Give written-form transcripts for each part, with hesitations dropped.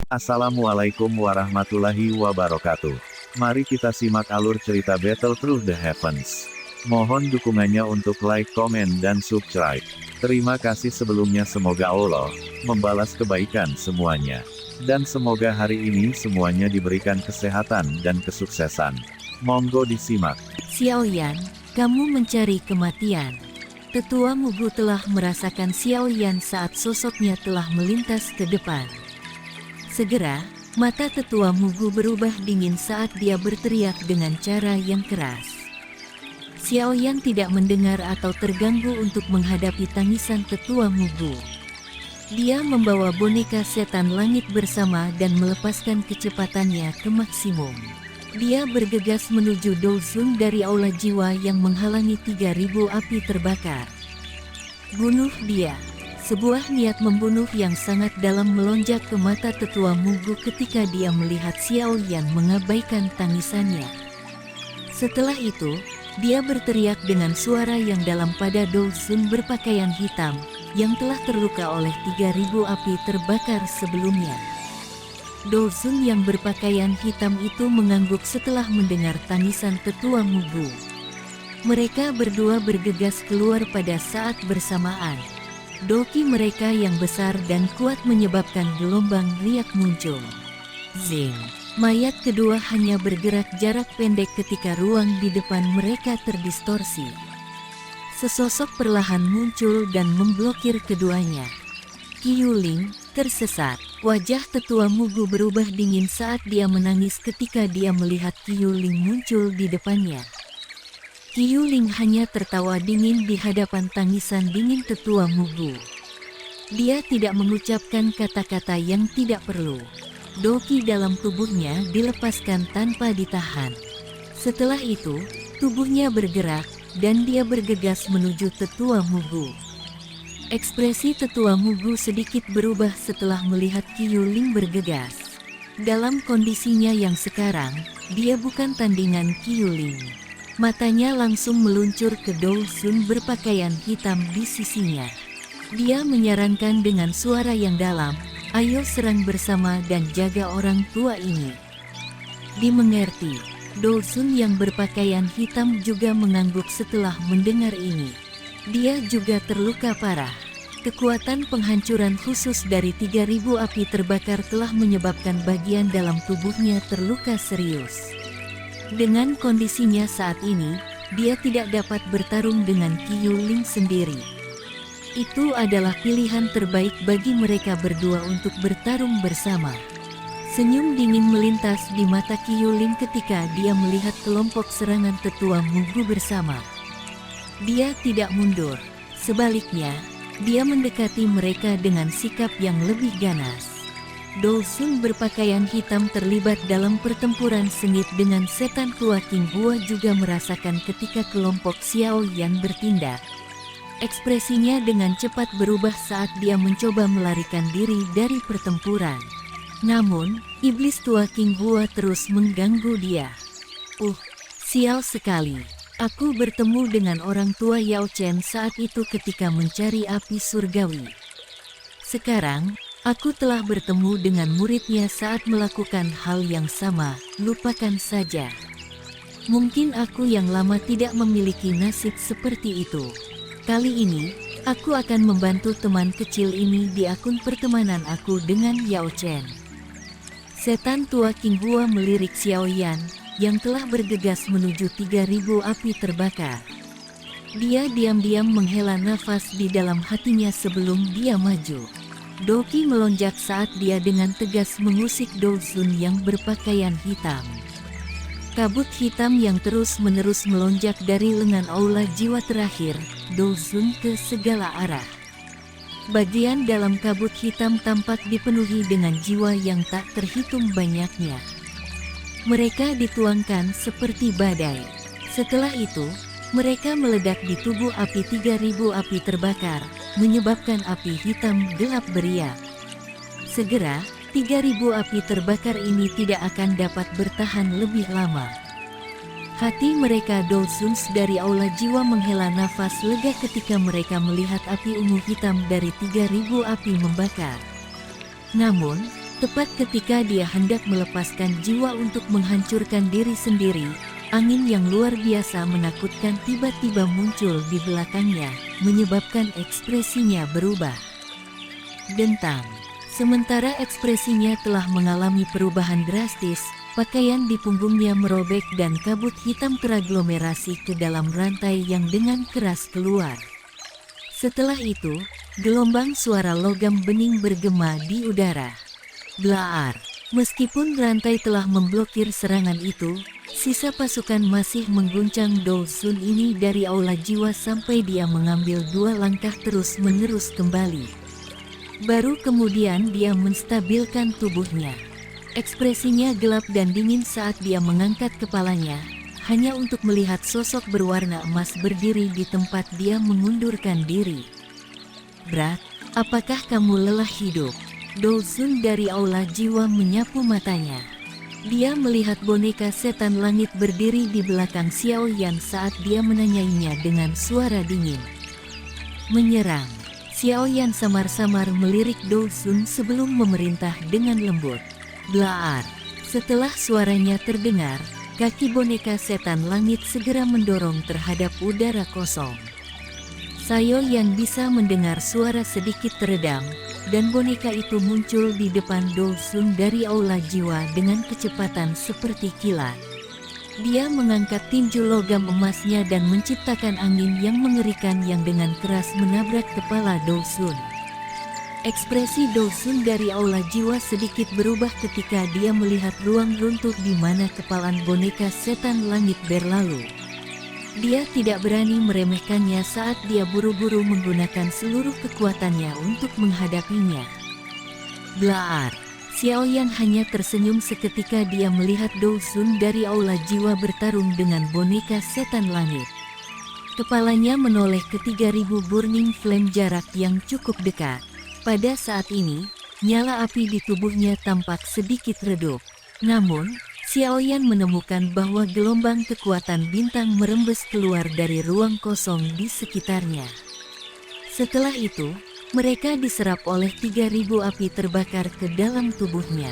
Assalamualaikum warahmatullahi wabarakatuh. Mari kita simak alur cerita Battle Through the Heavens. Mohon dukungannya untuk like, komen, dan subscribe. Terima kasih sebelumnya, semoga Allah membalas kebaikan semuanya. Dan semoga hari ini semuanya diberikan kesehatan dan kesuksesan. Monggo disimak. Xiaoyan, kamu mencari kematian. Tetua Mugu telah merasakan Xiaoyan saat sosoknya telah melintas ke depan. Segera, mata Tetua Mugu berubah dingin saat dia berteriak dengan cara yang keras. Xiaoyan tidak mendengar atau terganggu untuk menghadapi tangisan Tetua Mugu. Dia membawa boneka setan langit bersama dan melepaskan kecepatannya ke maksimum. Dia bergegas menuju Douzun dari aula jiwa yang menghalangi 3000 api terbakar. Bunuh dia. Sebuah niat membunuh yang sangat dalam melonjak ke mata Tetua Mugu ketika dia melihat Xiaoyan mengabaikan tangisannya. Setelah itu, dia berteriak dengan suara yang dalam pada Douzun berpakaian hitam, yang telah terluka oleh 3000 api terbakar sebelumnya. Douzun yang berpakaian hitam itu mengangguk setelah mendengar tangisan Tetua Mugu. Mereka berdua bergegas keluar pada saat bersamaan. Doki mereka yang besar dan kuat menyebabkan gelombang riak muncul. Zing! Mayat kedua hanya bergerak jarak pendek ketika ruang di depan mereka terdistorsi. Sesosok perlahan muncul dan memblokir keduanya. Qiyuling tersesat. Wajah Tetua Mugu berubah dingin saat dia menangis ketika dia melihat Qiyuling muncul di depannya. Qiyuling hanya tertawa dingin di hadapan tangisan dingin Tetua Mugu. Dia tidak mengucapkan kata-kata yang tidak perlu. Doki dalam tubuhnya dilepaskan tanpa ditahan. Setelah itu, tubuhnya bergerak, dan dia bergegas menuju Tetua Mugu. Ekspresi Tetua Mugu sedikit berubah setelah melihat Qiyuling bergegas. Dalam kondisinya yang sekarang, dia bukan tandingan Qiyuling. Matanya langsung meluncur ke Douzun berpakaian hitam di sisinya. Dia menyarankan dengan suara yang dalam, "Ayo serang bersama dan jaga orang tua ini." Dimengerti. Douzun yang berpakaian hitam juga mengangguk setelah mendengar ini. Dia juga terluka parah. Kekuatan penghancuran khusus dari 3000 api terbakar telah menyebabkan bagian dalam tubuhnya terluka serius. Dengan kondisinya saat ini, dia tidak dapat bertarung dengan Qiyuling sendiri. Itu adalah pilihan terbaik bagi mereka berdua untuk bertarung bersama. Senyum dingin melintas di mata Qiyuling ketika dia melihat kelompok serangan Tetua Mugu bersama. Dia tidak mundur. Sebaliknya, dia mendekati mereka dengan sikap yang lebih ganas. Douzun berpakaian hitam terlibat dalam pertempuran sengit dengan setan tua King Hua juga merasakan ketika kelompok Xiaoyan bertindak. Ekspresinya dengan cepat berubah saat dia mencoba melarikan diri dari pertempuran. Namun, iblis tua King Hua terus mengganggu dia. Sial sekali. Aku bertemu dengan orang tua Yao Chen saat itu ketika mencari api surgawi. Sekarang, aku telah bertemu dengan muridnya saat melakukan hal yang sama, lupakan saja. Mungkin aku yang lama tidak memiliki nasib seperti itu. Kali ini, aku akan membantu teman kecil ini di akun pertemanan aku dengan Yao Chen. Setan tua King Hua melirik Xiaoyan, yang telah bergegas menuju 3000 api terbakar. Dia diam-diam menghela nafas di dalam hatinya sebelum dia maju. Doki melonjak saat dia dengan tegas mengusik Douzun yang berpakaian hitam. Kabut hitam yang terus-menerus melonjak dari lengan aula jiwa terakhir, Douzun ke segala arah. Bagian dalam kabut hitam tampak dipenuhi dengan jiwa yang tak terhitung banyaknya. Mereka dituangkan seperti badai. Setelah itu, mereka meledak di tubuh api 3000 api terbakar, menyebabkan api hitam gelap beriak. Segera, 3000 api terbakar ini tidak akan dapat bertahan lebih lama. Hati mereka Dozuns dari aula jiwa menghela nafas lega ketika mereka melihat api ungu hitam dari 3000 api membakar. Namun, Tepat ketika dia hendak melepaskan jiwa untuk menghancurkan diri sendiri, angin yang luar biasa menakutkan tiba-tiba muncul di belakangnya, menyebabkan ekspresinya berubah. Dentam. Sementara ekspresinya telah mengalami perubahan drastis, pakaian di punggungnya merobek dan kabut hitam teraglomerasi ke dalam rantai yang dengan keras keluar. Setelah itu, gelombang suara logam bening bergema di udara. Blaar. Meskipun rantai telah memblokir serangan itu, sisa pasukan masih mengguncang Do Sun ini dari aula jiwa sampai dia mengambil 2 langkah terus-menerus kembali. Baru kemudian dia menstabilkan tubuhnya. Ekspresinya gelap dan dingin saat dia mengangkat kepalanya, hanya untuk melihat sosok berwarna emas berdiri di tempat dia mengundurkan diri. "Brat, apakah kamu lelah hidup?" Do Sun dari aula jiwa menyapu matanya. Dia melihat boneka setan langit berdiri di belakang Xiao Yan saat dia menanyainya dengan suara dingin. "Menyerang." Xiao Yan samar-samar melirik Do Sun sebelum memerintah dengan lembut. Blaar. Setelah suaranya terdengar, kaki boneka setan langit segera mendorong terhadap udara kosong. Xiao Yan bisa mendengar suara sedikit teredam, dan boneka itu muncul di depan Do Sun dari aula jiwa dengan kecepatan seperti kilat. Dia mengangkat tinju logam emasnya dan menciptakan angin yang mengerikan yang dengan keras menabrak kepala Do Sun. Ekspresi Do Sun dari aula jiwa sedikit berubah ketika dia melihat ruang runtuh di mana kepalan boneka setan langit berlalu. Dia tidak berani meremehkannya saat dia buru-buru menggunakan seluruh kekuatannya untuk menghadapinya. Blaar. Xiao Yan hanya tersenyum seketika dia melihat Do Sun dari aula jiwa bertarung dengan boneka setan langit. Kepalanya menoleh ke 3000 burning flame jarak yang cukup dekat. Pada saat ini, nyala api di tubuhnya tampak sedikit redup. Namun, Xiao Yan menemukan bahwa gelombang kekuatan bintang merembes keluar dari ruang kosong di sekitarnya. Setelah itu, mereka diserap oleh 3000 api terbakar ke dalam tubuhnya.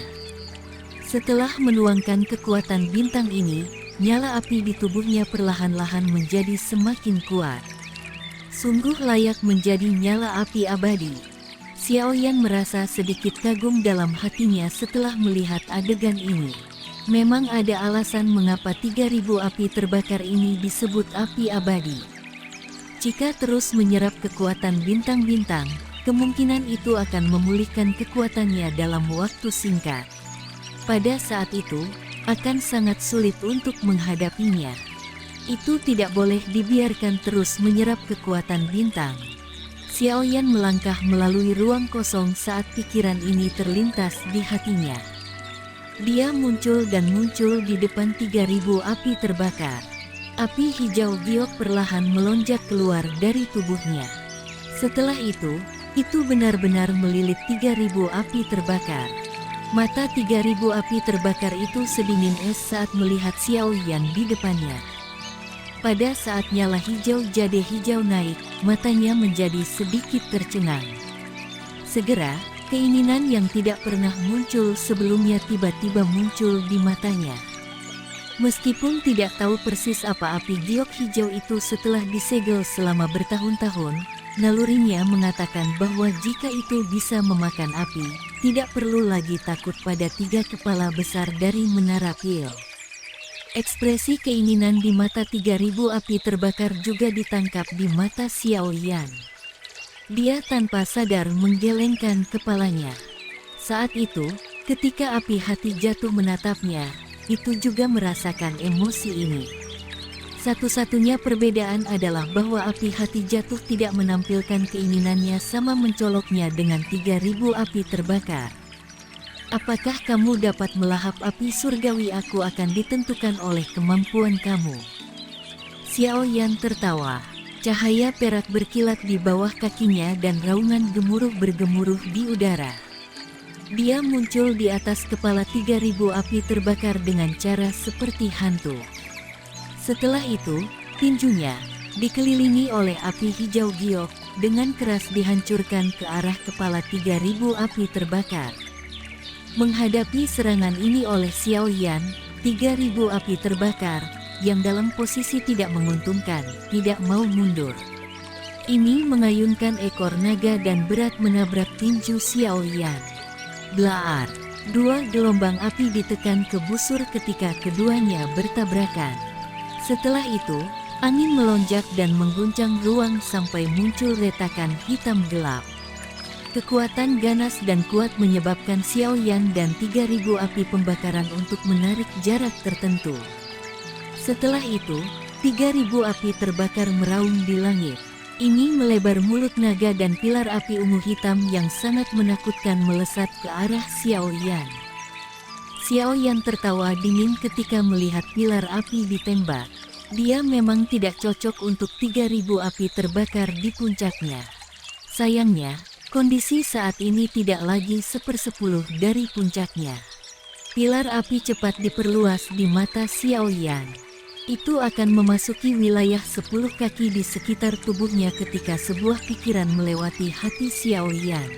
Setelah menuangkan kekuatan bintang ini, nyala api di tubuhnya perlahan-lahan menjadi semakin kuat. Sungguh layak menjadi nyala api abadi. Xiao Yan merasa sedikit kagum dalam hatinya setelah melihat adegan ini. Memang ada alasan mengapa 3000 api terbakar ini disebut api abadi. Jika terus menyerap kekuatan bintang-bintang, kemungkinan itu akan memulihkan kekuatannya dalam waktu singkat. Pada saat itu, akan sangat sulit untuk menghadapinya. Itu tidak boleh dibiarkan terus menyerap kekuatan bintang. Xiao Yan melangkah melalui ruang kosong saat pikiran ini terlintas di hatinya. Dia muncul dan muncul di depan 3000 api terbakar. Api hijau giok perlahan melonjak keluar dari tubuhnya. Setelah itu benar-benar melilit 3000 api terbakar. Mata 3000 api terbakar itu sedingin es saat melihat Xiao Yan di depannya. Pada saat nyala hijau jade hijau naik, matanya menjadi sedikit tercengang. Segera, keinginan yang tidak pernah muncul sebelumnya tiba-tiba muncul di matanya. Meskipun tidak tahu persis apa api giok hijau itu setelah disegel selama bertahun-tahun, nalurinya mengatakan bahwa jika itu bisa memakan api, tidak perlu lagi takut pada 3 kepala besar dari Menara Pil. Ekspresi keinginan di mata 3000 api terbakar juga ditangkap di mata Xiao Yan. Dia tanpa sadar menggelengkan kepalanya. Saat itu, ketika api hati jatuh menatapnya, itu juga merasakan emosi ini. Satu-satunya perbedaan adalah bahwa api hati jatuh tidak menampilkan keinginannya sama mencoloknya dengan 3000 api terbakar. Apakah kamu dapat melahap api surgawi? Aku akan ditentukan oleh kemampuan kamu. Xiao Yan tertawa. Cahaya perak berkilat di bawah kakinya dan raungan gemuruh bergemuruh di udara. Dia muncul di atas kepala 3000 api terbakar dengan cara seperti hantu. Setelah itu, tinjunya, dikelilingi oleh api hijau giok, dengan keras dihancurkan ke arah kepala 3000 api terbakar. Menghadapi serangan ini oleh Xiao Yan, 3.000 api terbakar, yang dalam posisi tidak menguntungkan, tidak mau mundur. Ini mengayunkan ekor naga dan berat menabrak tinju Xiao Yan. Blaar, 2 gelombang api ditekan ke busur ketika keduanya bertabrakan. Setelah itu, angin melonjak dan mengguncang ruang sampai muncul retakan hitam gelap. Kekuatan ganas dan kuat menyebabkan Xiao Yan dan 3.000 api pembakaran untuk menarik jarak tertentu. Setelah itu, 3.000 api terbakar meraung di langit. Ini melebar mulut naga dan pilar api ungu hitam yang sangat menakutkan melesat ke arah Xiao Yan. Xiao Yan tertawa dingin ketika melihat pilar api ditembak. Dia memang tidak cocok untuk 3.000 api terbakar di puncaknya. Sayangnya, kondisi saat ini tidak lagi 1/10 dari puncaknya. Pilar api cepat diperluas di mata Xiao Yan. Itu akan memasuki wilayah 10 kaki di sekitar tubuhnya ketika sebuah pikiran melewati hati Xiao Yan.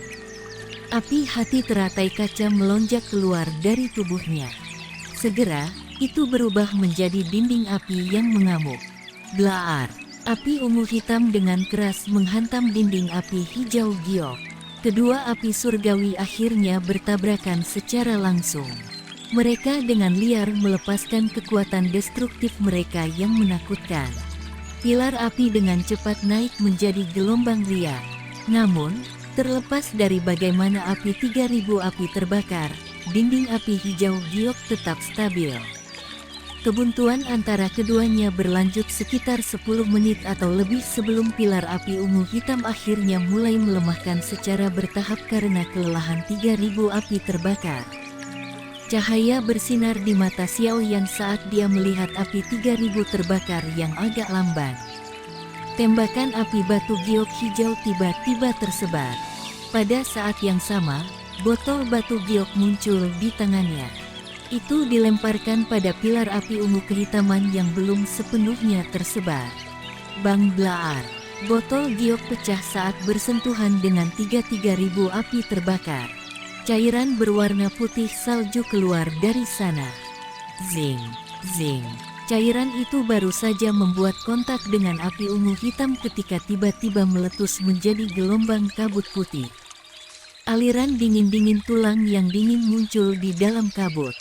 Api hati teratai kaca melonjak keluar dari tubuhnya. Segera, itu berubah menjadi dinding api yang mengamuk. Blaar, api ungu hitam dengan keras menghantam dinding api hijau giok. Kedua api surgawi akhirnya bertabrakan secara langsung. Mereka dengan liar melepaskan kekuatan destruktif mereka yang menakutkan. Pilar api dengan cepat naik menjadi gelombang liar. Namun, terlepas dari bagaimana api 3.000 api terbakar, dinding api hijau giok tetap stabil. Kebuntuan antara keduanya berlanjut sekitar 10 menit atau lebih sebelum pilar api ungu hitam akhirnya mulai melemahkan secara bertahap karena kelelahan 3.000 api terbakar. Cahaya bersinar di mata Xiao Yan saat dia melihat api 3.000 terbakar yang agak lamban. Tembakan api batu giok hijau tiba-tiba tersebar. Pada saat yang sama, botol batu giok muncul di tangannya. Itu dilemparkan pada pilar api ungu kehitaman yang belum sepenuhnya tersebar. Bang blaar, botol giok pecah saat bersentuhan dengan 3.000 api terbakar. Cairan berwarna putih salju keluar dari sana. Zing, zing. Cairan itu baru saja membuat kontak dengan api ungu hitam ketika tiba-tiba meletus menjadi gelombang kabut putih. Aliran dingin-dingin tulang yang dingin muncul di dalam kabut.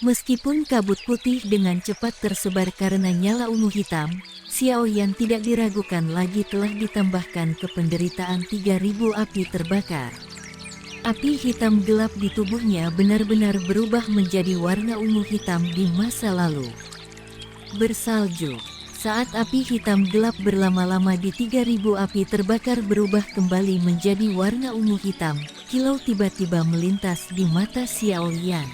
Meskipun kabut putih dengan cepat tersebar karena nyala ungu hitam, Xiao Yan tidak diragukan lagi telah ditambahkan ke penderitaan 3.000 api terbakar. Api hitam gelap di tubuhnya benar-benar berubah menjadi warna ungu hitam di masa lalu. Bersalju. Saat api hitam gelap berlama-lama di 3.000 api terbakar berubah kembali menjadi warna ungu hitam, kilau tiba-tiba melintas di mata Xiao Yan.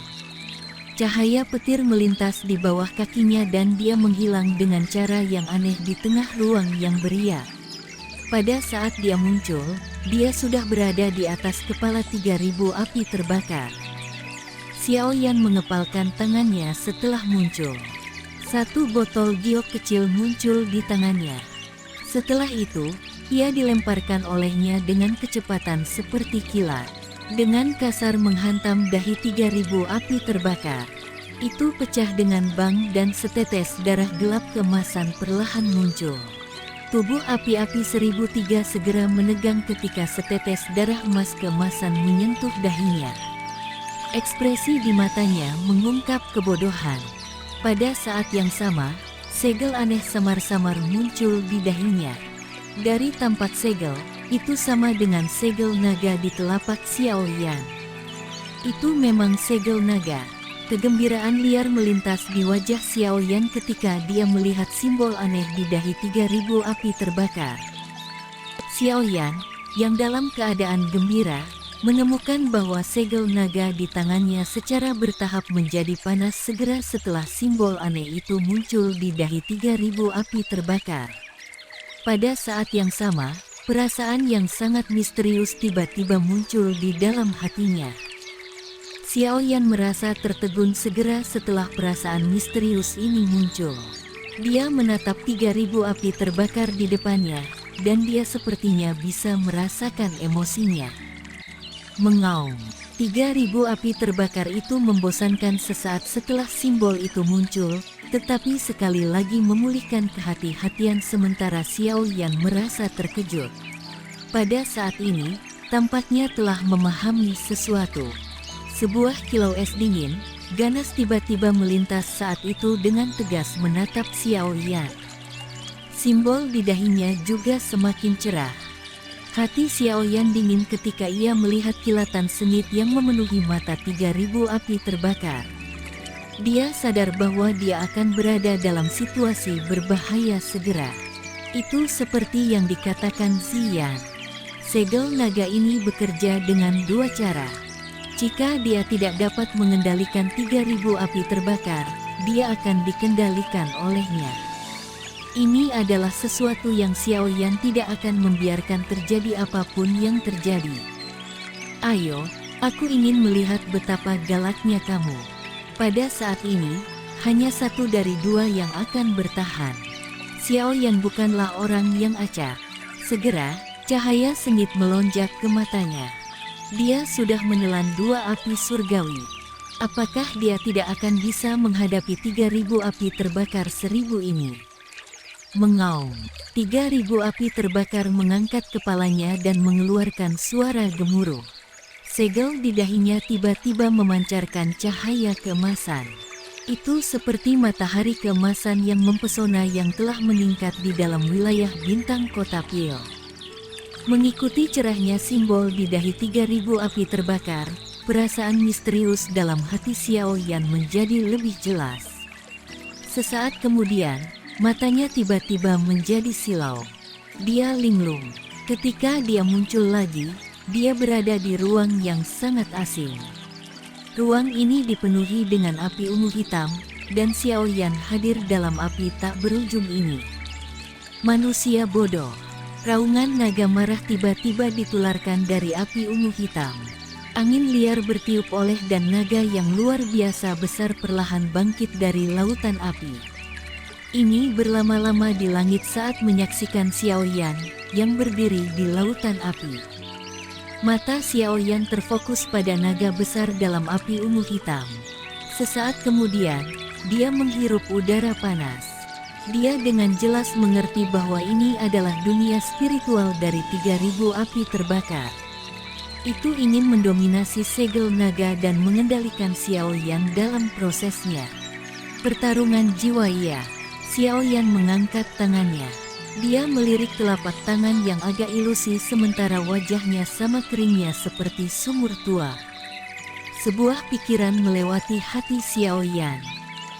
Cahaya petir melintas di bawah kakinya dan dia menghilang dengan cara yang aneh di tengah ruang yang beriak. Pada saat dia muncul, dia sudah berada di atas kepala 3.000 api terbakar. Xiao Yan mengepalkan tangannya setelah muncul. Satu botol giok kecil muncul di tangannya. Setelah itu, ia dilemparkan olehnya dengan kecepatan seperti kilat. Dengan kasar menghantam dahi 3.000 api terbakar. Itu pecah dengan bang dan setetes darah gelap keemasan perlahan muncul. Tubuh api-api 1003 segera menegang ketika setetes darah emas keemasan menyentuh dahinya. Ekspresi di matanya mengungkap kebodohan. Pada saat yang sama, segel aneh samar-samar muncul di dahinya. Dari tampak segel, itu sama dengan segel naga di telapak Xiao Yan. Itu memang segel naga. Kegembiraan liar melintas di wajah Xiao Yan ketika dia melihat simbol aneh di dahi 3.000 api terbakar. Xiao Yan, yang dalam keadaan gembira, menemukan bahwa segel naga di tangannya secara bertahap menjadi panas segera setelah simbol aneh itu muncul di dahi 3.000 api terbakar. Pada saat yang sama, perasaan yang sangat misterius tiba-tiba muncul di dalam hatinya. Xiao Yan merasa tertegun segera setelah perasaan misterius ini muncul. Dia menatap 3.000 api terbakar di depannya, dan dia sepertinya bisa merasakan emosinya. Mengaum. 3.000 api terbakar itu membosankan sesaat setelah simbol itu muncul, tetapi sekali lagi memulihkan kehati-hatian sementara Xiao Yan merasa terkejut. Pada saat ini, tampaknya telah memahami sesuatu. Sebuah kilau es dingin, ganas tiba-tiba melintas saat itu dengan tegas menatap Xiao Yan. Simbol di dahinya juga semakin cerah. Hati Xiao Yan dingin ketika ia melihat kilatan sengit yang memenuhi mata 3.000 api terbakar. Dia sadar bahwa dia akan berada dalam situasi berbahaya segera. Itu seperti yang dikatakan Ziyan. Segel naga ini bekerja dengan dua cara. Jika dia tidak dapat mengendalikan 3.000 api terbakar, dia akan dikendalikan olehnya. Ini adalah sesuatu yang Xiao Yan tidak akan membiarkan terjadi apapun yang terjadi. Ayo, aku ingin melihat betapa galaknya kamu. Pada saat ini, hanya satu dari dua yang akan bertahan. Xiao Yan bukanlah orang yang acak. Segera, cahaya sengit melonjak ke matanya. Dia sudah menelan dua api surgawi. Apakah dia tidak akan bisa menghadapi 3.000 api terbakar 1.000 ini? Mengaum, 3.000 api terbakar mengangkat kepalanya dan mengeluarkan suara gemuruh. Segel di dahinya tiba-tiba memancarkan cahaya keemasan. Itu seperti matahari keemasan yang mempesona yang telah meningkat di dalam wilayah bintang kota Pil. Mengikuti cerahnya simbol di dahi 3.000 api terbakar, perasaan misterius dalam hati Xiao Yan menjadi lebih jelas. Sesaat kemudian, matanya tiba-tiba menjadi silau. Dia linglung. Ketika dia muncul lagi, dia berada di ruang yang sangat asing. Ruang ini dipenuhi dengan api ungu hitam, dan Xiao Yan hadir dalam api tak berujung ini. Manusia bodoh. Raungan naga marah tiba-tiba ditularkan dari api ungu hitam. Angin liar bertiup oleh dan naga yang luar biasa besar perlahan bangkit dari lautan api. Ini berlama-lama di langit saat menyaksikan Xiao Yan yang berdiri di lautan api. Mata Xiao Yan terfokus pada naga besar dalam api ungu hitam. Sesaat kemudian, dia menghirup udara panas. Dia dengan jelas mengerti bahwa ini adalah dunia spiritual dari 3.000 api terbakar. Itu ingin mendominasi segel naga dan mengendalikan Xiao Yan dalam prosesnya. Pertarungan jiwa ya. Xiao Yan mengangkat tangannya. Dia melirik telapak tangan yang agak ilusi sementara wajahnya sama keringnya seperti sumur tua. Sebuah pikiran melewati hati Xiao Yan.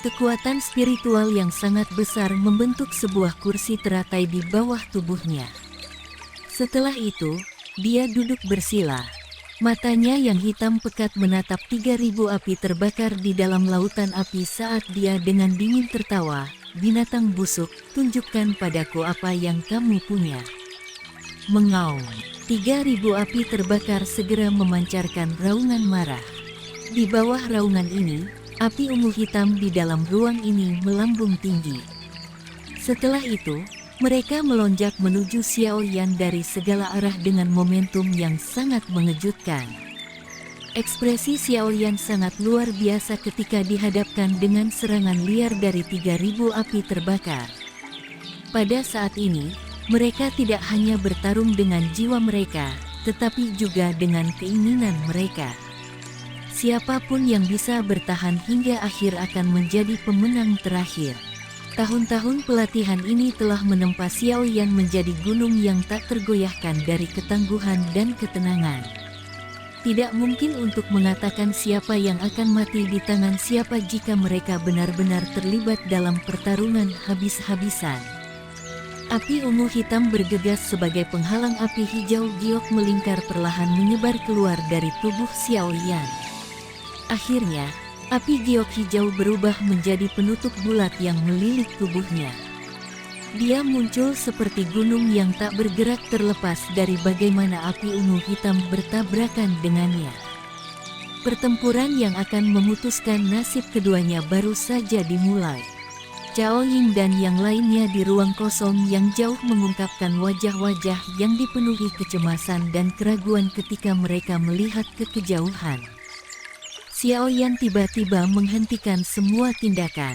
Kekuatan spiritual yang sangat besar membentuk sebuah kursi teratai di bawah tubuhnya. Setelah itu, dia duduk bersila. Matanya yang hitam pekat menatap 3.000 api terbakar di dalam lautan api saat dia dengan dingin tertawa. Binatang busuk, tunjukkan padaku apa yang kamu punya. Mengaum, 3.000 api terbakar segera memancarkan raungan marah. Di bawah raungan ini, api ungu hitam di dalam ruang ini melambung tinggi. Setelah itu, mereka melonjak menuju Xiao Yan dari segala arah dengan momentum yang sangat mengejutkan. Ekspresi Xiao Yan sangat luar biasa ketika dihadapkan dengan serangan liar dari 3.000 api terbakar. Pada saat ini, mereka tidak hanya bertarung dengan jiwa mereka, tetapi juga dengan keinginan mereka. Siapapun yang bisa bertahan hingga akhir akan menjadi pemenang terakhir. Tahun-tahun pelatihan ini telah menempa Xiao Yan menjadi gunung yang tak tergoyahkan dari ketangguhan dan ketenangan. Tidak mungkin untuk mengatakan siapa yang akan mati di tangan siapa jika mereka benar-benar terlibat dalam pertarungan habis-habisan. Api ungu hitam bergegas sebagai penghalang api hijau giok melingkar perlahan menyebar keluar dari tubuh Xiao Yan. Akhirnya, api giok hijau berubah menjadi penutup bulat yang melilit tubuhnya. Dia muncul seperti gunung yang tak bergerak terlepas dari bagaimana api ungu hitam bertabrakan dengannya. Pertempuran yang akan memutuskan nasib keduanya baru saja dimulai. Cao Ying dan yang lainnya di ruang kosong yang jauh mengungkapkan wajah-wajah yang dipenuhi kecemasan dan keraguan ketika mereka melihat ke kejauhan. Xiao Yan tiba-tiba menghentikan semua tindakan.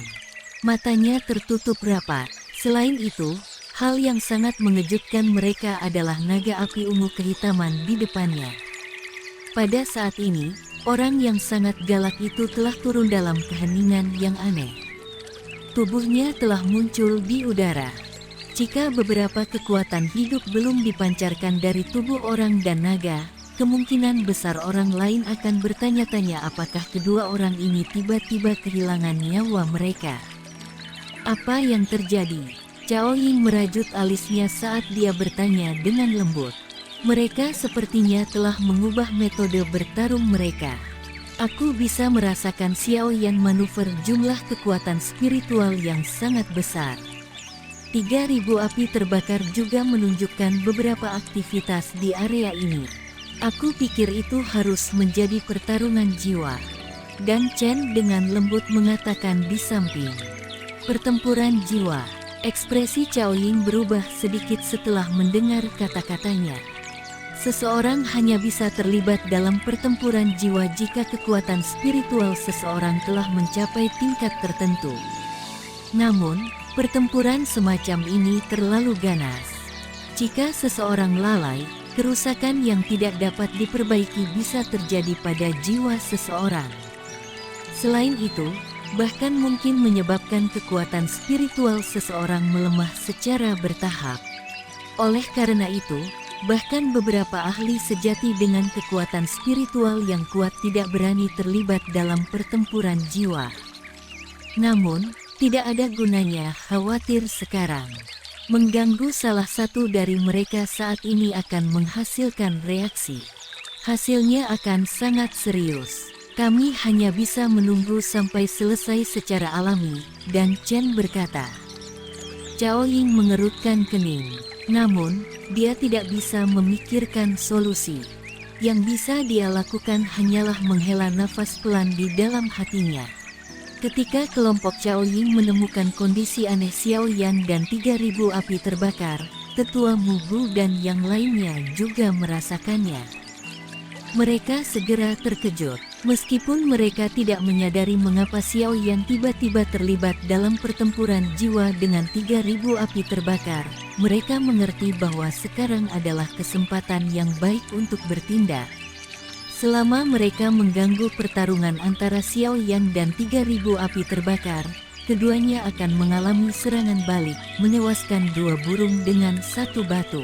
Matanya tertutup rapat. Selain itu, hal yang sangat mengejutkan mereka adalah naga api ungu kehitaman di depannya. Pada saat ini, orang yang sangat galak itu telah turun dalam keheningan yang aneh. Tubuhnya telah muncul di udara. Jika beberapa kekuatan hidup belum dipancarkan dari tubuh orang dan naga, kemungkinan besar orang lain akan bertanya-tanya apakah kedua orang ini tiba-tiba kehilangan nyawa mereka. Apa yang terjadi? Cao Ying merajut alisnya saat dia bertanya dengan lembut. Mereka sepertinya telah mengubah metode bertarung mereka. Aku bisa merasakan Xiao Yan manuver jumlah kekuatan spiritual yang sangat besar. 3.000 api terbakar juga menunjukkan beberapa aktivitas di area ini. Aku pikir itu harus menjadi pertarungan jiwa. Dan Chen dengan lembut mengatakan di samping. Pertempuran jiwa. Ekspresi Cao Ying berubah sedikit setelah mendengar kata-katanya. Seseorang hanya bisa terlibat dalam pertempuran jiwa jika kekuatan spiritual seseorang telah mencapai tingkat tertentu. Namun, pertempuran semacam ini terlalu ganas. Jika seseorang lalai, kerusakan yang tidak dapat diperbaiki bisa terjadi pada jiwa seseorang. Selain itu, bahkan mungkin menyebabkan kekuatan spiritual seseorang melemah secara bertahap. Oleh karena itu, bahkan beberapa ahli sejati dengan kekuatan spiritual yang kuat tidak berani terlibat dalam pertempuran jiwa. Namun, tidak ada gunanya khawatir sekarang. Mengganggu salah satu dari mereka saat ini akan menghasilkan reaksi. Hasilnya akan sangat serius. Kami hanya bisa menunggu sampai selesai secara alami, dan Chen berkata. Cao Ying mengerutkan kening. Namun, dia tidak bisa memikirkan solusi. Yang bisa dia lakukan hanyalah menghela nafas pelan di dalam hatinya. Ketika kelompok Cao Ying menemukan kondisi aneh Xiao Yan dan 3.000 api terbakar, Tetua Mugu dan yang lainnya juga merasakannya. Mereka segera terkejut. Meskipun mereka tidak menyadari mengapa Xiao Yan tiba-tiba terlibat dalam pertempuran jiwa dengan 3.000 api terbakar, mereka mengerti bahwa sekarang adalah kesempatan yang baik untuk bertindak. Selama mereka mengganggu pertarungan antara Xiao Yan dan 3.000 api terbakar, keduanya akan mengalami serangan balik, menewaskan 2 burung dengan 1 batu.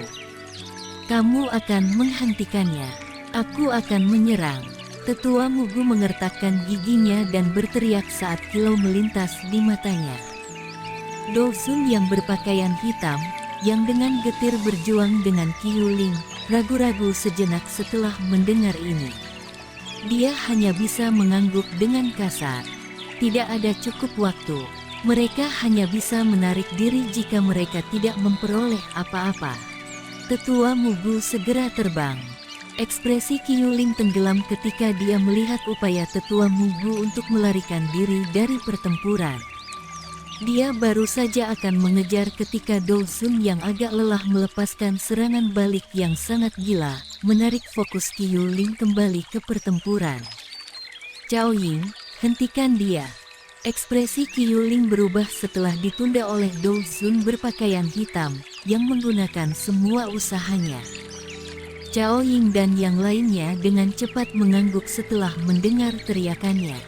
Kamu akan menghentikannya. Aku akan menyerang. Tetua Mugu mengertakkan giginya dan berteriak saat kilau melintas di matanya. Dosun yang berpakaian hitam, yang dengan getir berjuang dengan Qiu Ling, ragu-ragu sejenak setelah mendengar ini. Dia hanya bisa mengangguk dengan kasar. Tidak ada cukup waktu. Mereka hanya bisa menarik diri jika mereka tidak memperoleh apa-apa. Tetua Mugu segera terbang. Ekspresi Qiu Ling tenggelam ketika dia melihat upaya Tetua Mugu untuk melarikan diri dari pertempuran. Dia baru saja akan mengejar ketika Dosun yang agak lelah melepaskan serangan balik yang sangat gila, menarik fokus Qiu Ling kembali ke pertempuran. Cao Ying, hentikan dia. Ekspresi Qiu Ling berubah setelah ditunda oleh Dosun berpakaian hitam, yang menggunakan semua usahanya. Cao Ying dan yang lainnya dengan cepat mengangguk setelah mendengar teriakannya.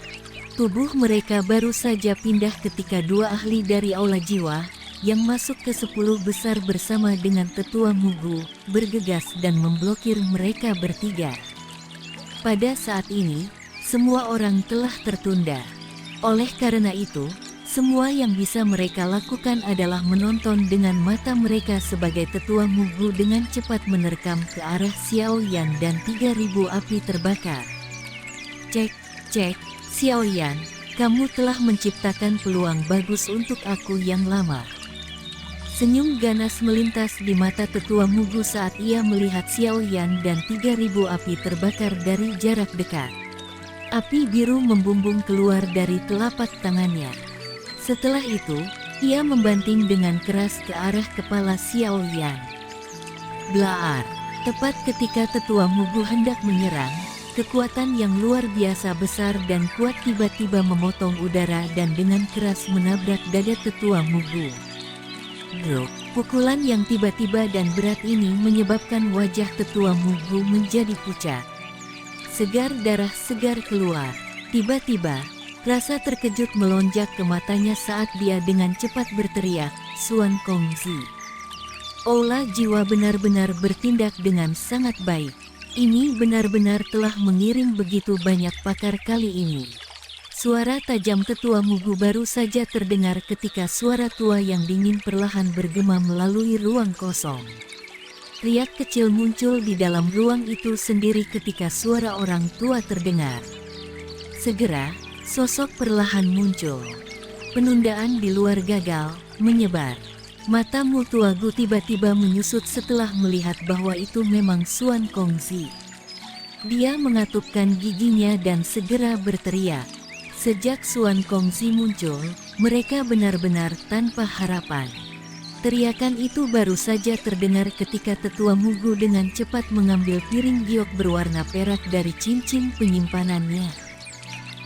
Tubuh mereka baru saja pindah ketika 2 ahli dari Aula Jiwa, yang masuk ke 10 besar bersama dengan Tetua Mugu, bergegas dan memblokir mereka bertiga. Pada saat ini, semua orang telah tertunda. Oleh karena itu, semua yang bisa mereka lakukan adalah menonton dengan mata mereka sebagai Tetua Mugu dengan cepat menerkam ke arah Xiao Yan dan 3.000 api terbakar. Cek, Xiao Yan, kamu telah menciptakan peluang bagus untuk aku yang lama. Senyum ganas melintas di mata Tetua Mugu saat ia melihat Xiao Yan dan 3.000 api terbakar dari jarak dekat. Api biru membumbung keluar dari telapak tangannya. Setelah itu, Ia membanting dengan keras ke arah kepala Xiao Yan. Blaar. Tepat ketika tetua Mugu hendak menyerang, kekuatan yang luar biasa besar dan kuat tiba-tiba memotong udara dan dengan keras menabrak dada tetua Mugu. Brok. Pukulan yang tiba-tiba dan berat ini menyebabkan wajah tetua Mugu menjadi pucat. Segar darah segar keluar. Tiba-tiba, rasa terkejut melonjak ke matanya saat dia dengan cepat berteriak, "Suan Kongzi." Aula jiwa benar-benar bertindak dengan sangat baik. Ini benar-benar telah mengiring begitu banyak pakar kali ini. Suara tajam tetua Mugu baru saja terdengar ketika suara tua yang dingin perlahan bergema melalui ruang kosong. Riak kecil muncul di dalam ruang itu sendiri ketika suara orang tua terdengar. Segera, sosok perlahan muncul. Penundaan di luar gagal, menyebar. Mata Mutuagu tiba-tiba menyusut setelah melihat bahwa itu memang Suan Kongzi. Dia mengatupkan giginya dan segera berteriak. Sejak Suan Kongzi muncul, mereka benar-benar tanpa harapan. Teriakan itu baru saja terdengar ketika tetua Mugu dengan cepat mengambil piring giok berwarna perak dari cincin penyimpanannya.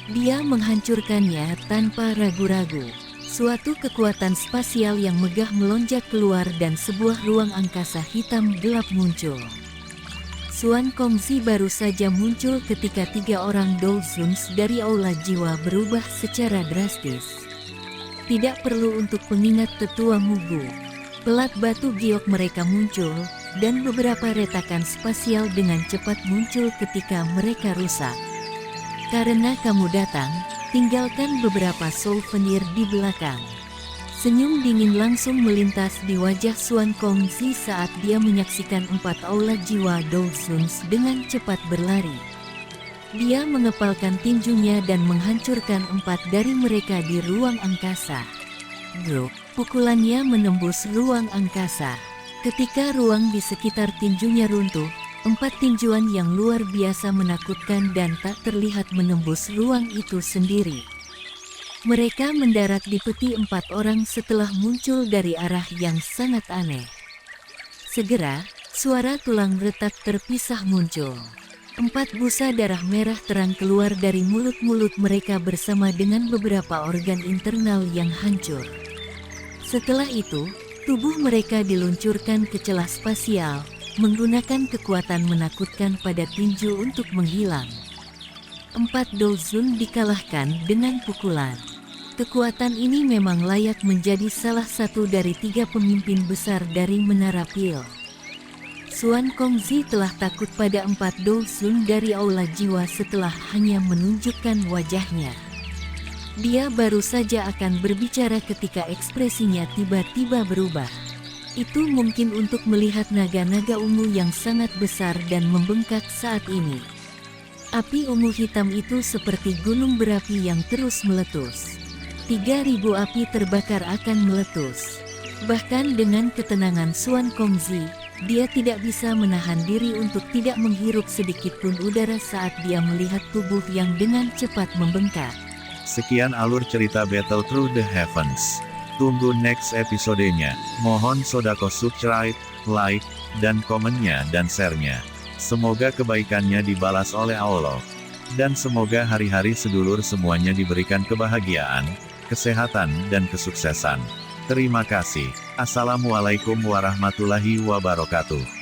Dia menghancurkannya tanpa ragu-ragu. Suatu kekuatan spasial yang megah melonjak keluar dan sebuah ruang angkasa hitam gelap muncul. Suan Kongzi baru saja muncul ketika 3 orang Dolzuns dari Aula Jiwa berubah secara drastis. Tidak perlu untuk pengingat tetua Mugu. Pelat batu giok mereka muncul, dan beberapa retakan spasial dengan cepat muncul ketika mereka rusak. Karena kamu datang, tinggalkan beberapa souvenir di belakang. Senyum dingin langsung melintas di wajah Suan Kongzi saat dia menyaksikan 4 Aula Jiwa Dolzuns dengan cepat berlari. Dia mengepalkan tinjunya dan menghancurkan 4 dari mereka di ruang angkasa. Brok, pukulannya menembus ruang angkasa. Ketika ruang di sekitar tinjunya runtuh, 4 tinjuan yang luar biasa menakutkan dan tak terlihat menembus ruang itu sendiri. Mereka mendarat di peti 4 orang setelah muncul dari arah yang sangat aneh. Segera, suara tulang retak terpisah muncul. 4 busa darah merah terang keluar dari mulut-mulut mereka bersama dengan beberapa organ internal yang hancur. Setelah itu, tubuh mereka diluncurkan ke celah spasial, menggunakan kekuatan menakutkan pada tinju untuk menghilang. 4 Dolzun dikalahkan dengan pukulan. Kekuatan ini memang layak menjadi salah satu dari 3 pemimpin besar dari Menara Pil. Suan Kongzi telah takut pada 4 Dolzun dari Aula Jiwa setelah hanya menunjukkan wajahnya. Dia baru saja akan berbicara ketika ekspresinya tiba-tiba berubah. Itu mungkin untuk melihat naga-naga ungu yang sangat besar dan membengkak saat ini. Api ungu hitam itu seperti gunung berapi yang terus meletus. 3.000 api terbakar akan meletus. Bahkan dengan ketenangan Suan Kongzi, dia tidak bisa menahan diri untuk tidak menghirup sedikitpun udara saat dia melihat tubuh yang dengan cepat membengkak. Sekian alur cerita Battle Through the Heavens. Tunggu next episodenya. Mohon sodako subscribe, like, dan komennya dan share-nya. Semoga kebaikannya dibalas oleh Allah. Dan semoga hari-hari sedulur semuanya diberikan kebahagiaan, kesehatan, dan kesuksesan. Terima kasih. Assalamualaikum warahmatullahi wabarakatuh.